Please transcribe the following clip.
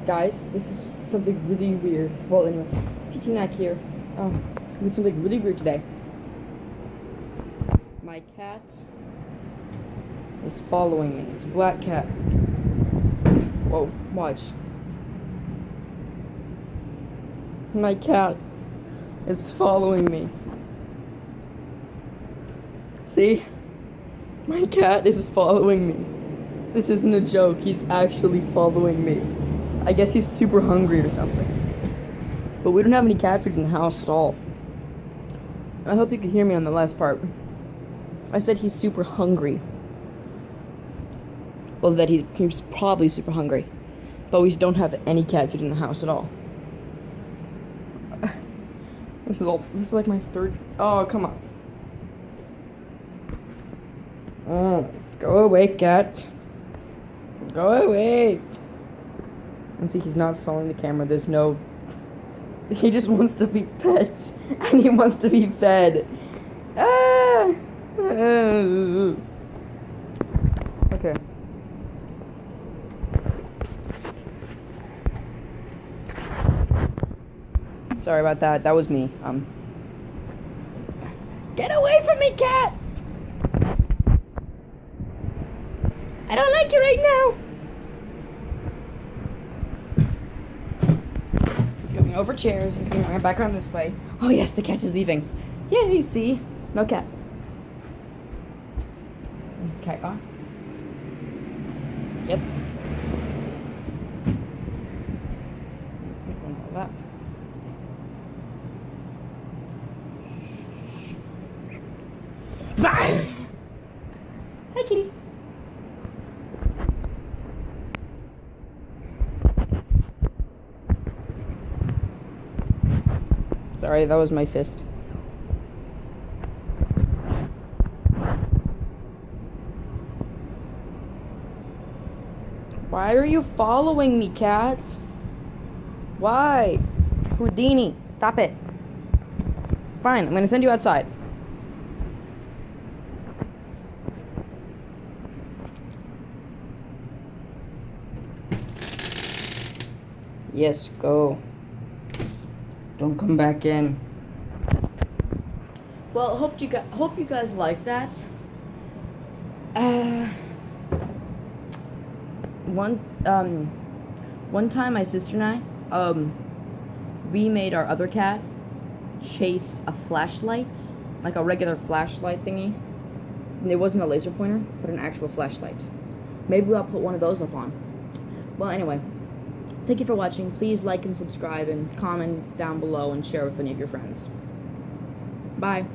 Guys, this is something really weird. Well, anyway, TT here. With something really weird today. My cat is following me. It's a black cat. Whoa, watch. My cat is following me. See? My cat is following me. This isn't a joke. He's actually following me. I guess he's super hungry or something. But we don't have any cat food in the house at all. I hope you could hear me on the last part. I said he's super hungry. Well, that he's probably super hungry. But we don't have any cat food in the house at all. This is like my third. Oh, come on. Go away, cat. Go away. And see, he's not following the camera. There's no. He just wants to be pet. And he wants to be fed. Ah! Okay. Sorry about that. That was me. Get away from me, cat! I don't like you right now. Going over chairs and coming right back around this way. Oh yes, the cat is leaving. Yay, see? No cat. Is the cat gone? Yep. Let's make one more lap. Bye! Hi, kitty. Sorry, that was my fist. Why are you following me, cat? Why? Houdini, stop it. Fine, I'm gonna send you outside. Yes, go. Don't come back in. Well, hope you guys liked that. One time my sister and I, we made our other cat chase a flashlight, like a regular flashlight thingy. And it wasn't a laser pointer, but an actual flashlight. Maybe I'll put one of those up on. Well, anyway. Thank you for watching. Please like and subscribe and comment down below and share with any of your friends. Bye.